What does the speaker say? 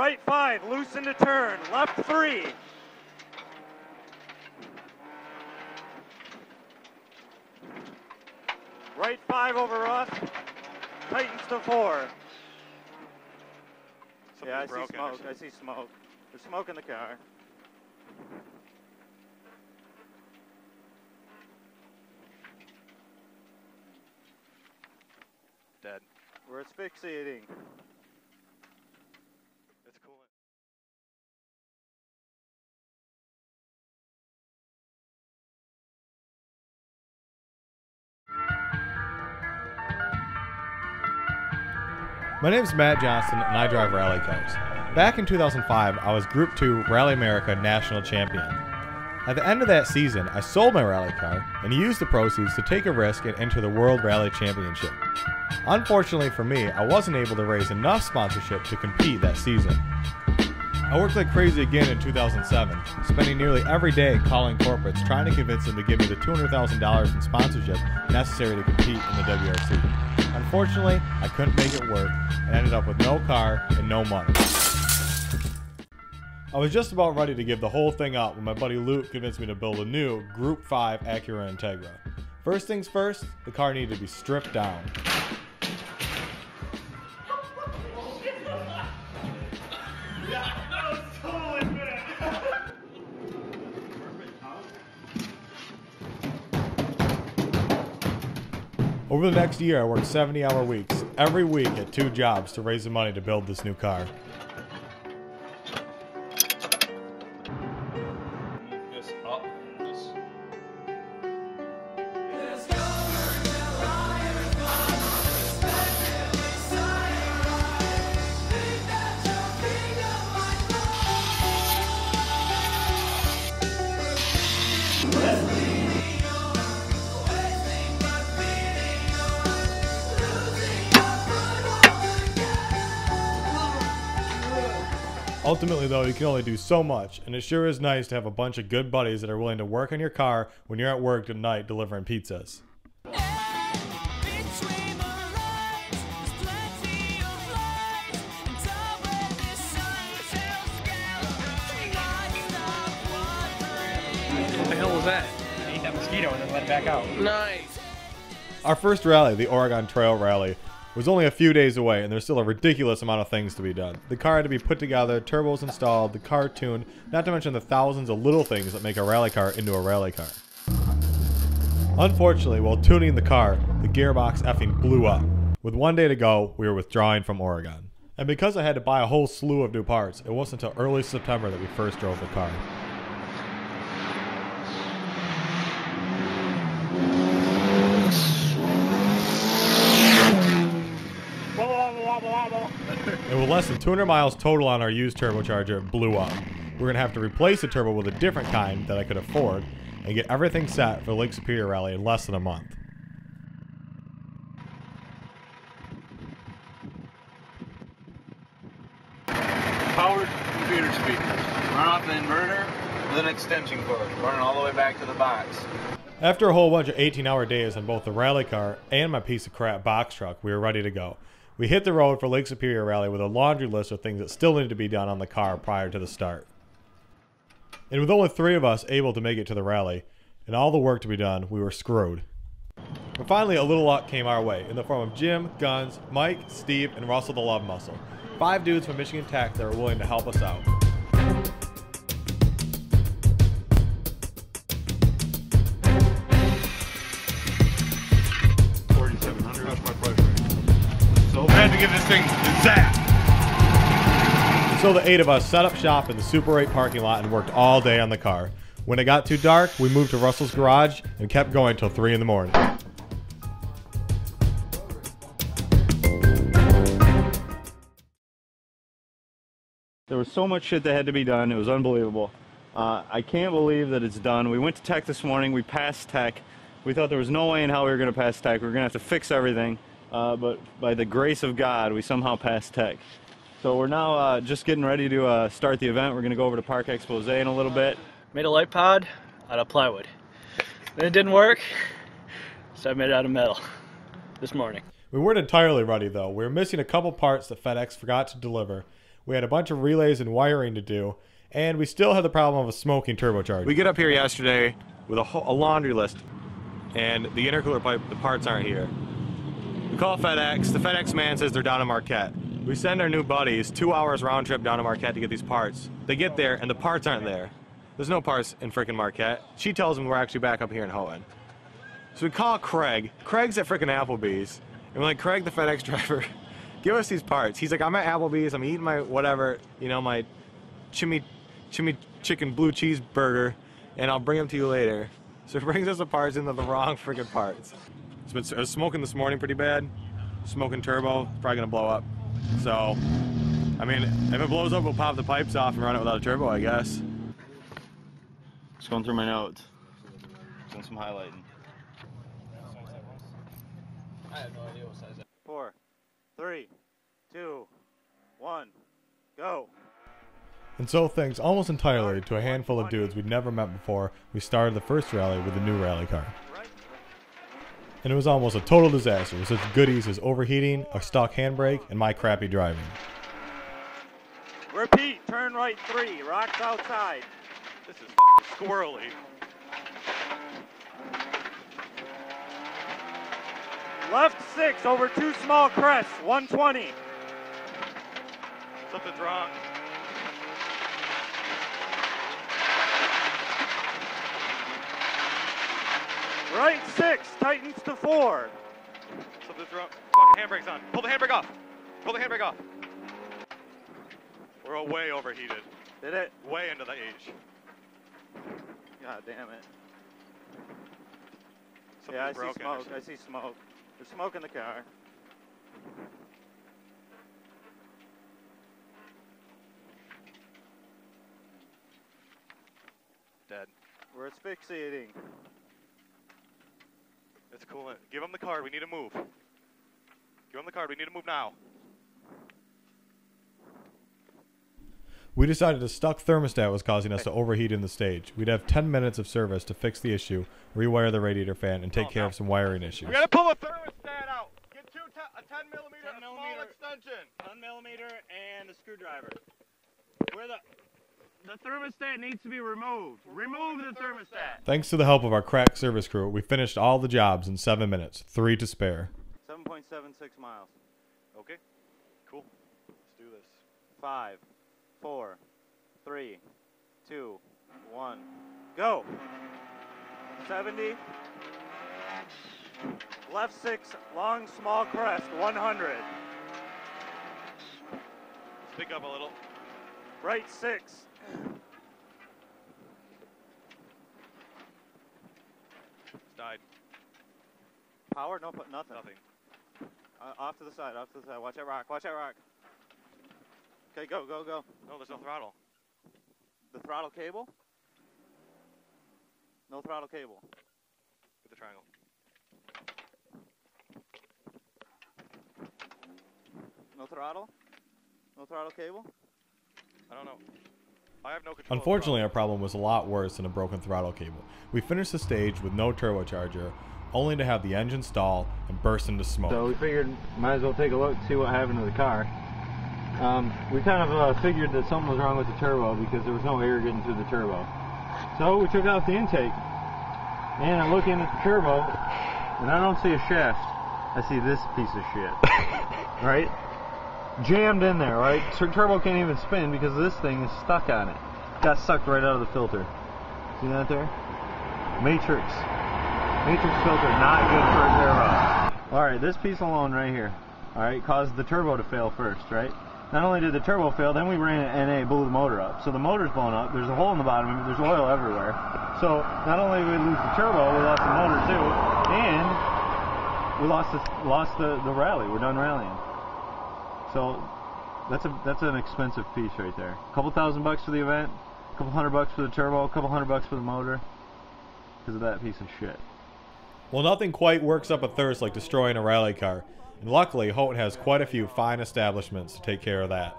Right 5, loosen to turn. Left 3. Right 5 over rough. Tightens to 4. Yeah, I see smoke. I see smoke. There's smoke in the car. Dead. We're asphyxiating. It's cool. My name is Matt Johnston and I drive rally cars. Back in 2005, I was Group 2 Rally America National Champion. At the end of that season, I sold my rally car and used the proceeds to take a risk and enter the World Rally Championship. Unfortunately for me, I wasn't able to raise enough sponsorship to compete that season. I worked like crazy again in 2007, spending nearly every day calling corporates trying to convince them to give me the $200,000 in sponsorship necessary to compete in the WRC. Unfortunately, I couldn't make it work and ended up with no car and no money. I was just about ready to give the whole thing up when my buddy Luke convinced me to build a new Group 5 Acura Integra. First things first, the car needed to be stripped down. Over the next year, I worked 70-hour weeks, every week at 2 jobs to raise the money to build this new car. Ultimately though, you can only do so much, and it sure is nice to have a bunch of good buddies that are willing to work on your car when you're at work at night delivering pizzas. What the hell was that? I ate that mosquito and then let it back out. Nice! Our first rally, the Oregon Trail Rally, was only a few days away, and there's still a ridiculous amount of things to be done. The car had to be put together, turbos installed, the car tuned, not to mention the thousands of little things that make a rally car into a rally car. Unfortunately, while tuning the car, the gearbox effing blew up. With 1 day to go, we were withdrawing from Oregon. And because I had to buy a whole slew of new parts, it wasn't until early September that we first drove the car. And with less than 200 miles total on our used turbocharger, it blew up. We're going to have to replace the turbo with a different kind that I could afford and get everything set for Lake Superior Rally in less than a month. Powered computer speakers. Run off an inverter with an extension cord, running all the way back to the box. After a whole bunch of 18-hour days on both the rally car and my piece of crap box truck, we were ready to go. We hit the road for Lake Superior Rally with a laundry list of things that still needed to be done on the car prior to the start. And with only 3 of us able to make it to the rally, and all the work to be done, we were screwed. But finally, a little luck came our way, in the form of Jim, Guns, Mike, Steve, and Russell the Love Muscle. 5 dudes from Michigan Tech that were willing to help us out. To give this thing a zap. So the 8 of us set up shop in the Super 8 parking lot and worked all day on the car. When it got too dark, we moved to Russell's garage and kept going till 3 in the morning. There was so much shit that had to be done. It was unbelievable. I can't believe that it's done. We went to tech this morning. We passed tech. We thought there was no way in hell we were going to pass tech. We were going to have to fix everything. But by the grace of God, we somehow passed tech. So we're now just getting ready to start the event. We're going to go over to Park Expose in a little bit. Made a light pod out of plywood. Then it didn't work, so I made it out of metal this morning. We weren't entirely ready though. We were missing a couple parts that FedEx forgot to deliver. We had a bunch of relays and wiring to do, and we still had the problem of a smoking turbocharger. We get up here yesterday with a laundry list, and the intercooler pipe, the parts aren't here. We call FedEx. The FedEx man says they're down in Marquette. We send our new buddies 2 hours round trip down to Marquette to get these parts. They get there, and the parts aren't there. There's no parts in frickin' Marquette. She tells them we're actually back up here in Houghton. So we call Craig. Craig's at frickin' Applebee's. And we're like, Craig, the FedEx driver, give us these parts. He's like, I'm at Applebee's. I'm eating my whatever, you know, my chimney chicken blue cheeseburger, and I'll bring them to you later. So he brings us the parts into the wrong frickin' parts. I was smoking this morning pretty bad. Smoking turbo, probably gonna blow up. So, I mean, if it blows up, we'll pop the pipes off and run it without a turbo, I guess. Just going through my notes. Doing some highlighting. I have no idea what size that is. 4, 3, 2, 1, go. And so thanks almost entirely to a handful of dudes we'd never met before, we started the first rally with a new rally car. And it was almost a total disaster with such goodies as overheating, a stock handbrake, and my crappy driving. Repeat, turn right 3, rocks outside. This is f***ing squirrely. Left 6 over 2 small crests, 120. Something's wrong. Right 6, tightens to 4. Something's wrong. Fucking handbrake's on. Pull the handbrake off. Pull the handbrake off. We're way overheated. Did it? Way into the H. God damn it. Something's Yeah, I broken. see smoke. I see smoke. There's smoke in the car. Dead. We're asphyxiating. It's cool. Give him the card. We need to move. Give him the card. We need to move now. We decided a stuck thermostat was causing us to overheat in the stage. We'd have 10 minutes of service to fix the issue, rewire the radiator fan, and take care of some wiring issues. We gotta pull the thermostat out! Get a 10 millimeter small extension! 10 millimeter and a screwdriver. Where the thermostat needs to be removed. Remove the thermostat. Thanks to the help of our crack service crew, we finished all the jobs in 7 minutes, 3 to spare. 7.76 miles. Okay, cool. Let's do this. 5, 4, 3, 2, 1, go. 70. Left 6, long small crest, 100. Speak up a little. Right 6. It's died. Power? No, nothing. Nothing. Off to the side, off to the side. Watch that rock, watch that rock. Okay, go, go, go. No, there's no throttle. The throttle cable? No throttle cable. Get the triangle. No throttle? No throttle cable? I don't know. I have no control. Unfortunately, our problem was a lot worse than a broken throttle cable. We finished the stage with no turbocharger, only to have the engine stall and burst into smoke. So we figured might as well take a look, see what happened to the car. We kind of figured that something was wrong with the turbo because there was no air getting through the turbo. So we took out the intake, and I'm looking at the turbo, and I don't see a shaft. I see this piece of shit, right? Jammed in there, right? So turbo can't even spin because this thing is stuck on it. Got sucked right out of the filter. See that there? Matrix filter, not good for a turbo. Alright, this piece alone right here, alright, caused the turbo to fail first, right? Not only did the turbo fail, then we ran an NA, blew the motor up. So the motor's blown up, there's a hole in the bottom of it, there's oil everywhere. So not only did we lose the turbo, we lost the motor too, and we lost the rally. We're done rallying. So that's an expensive piece right there. A couple $1,000 for the event, a couple $100 for the turbo, a couple $100 for the motor, because of that piece of shit. Well, nothing quite works up a thirst like destroying a rally car, and luckily Houghton has quite a few fine establishments to take care of that.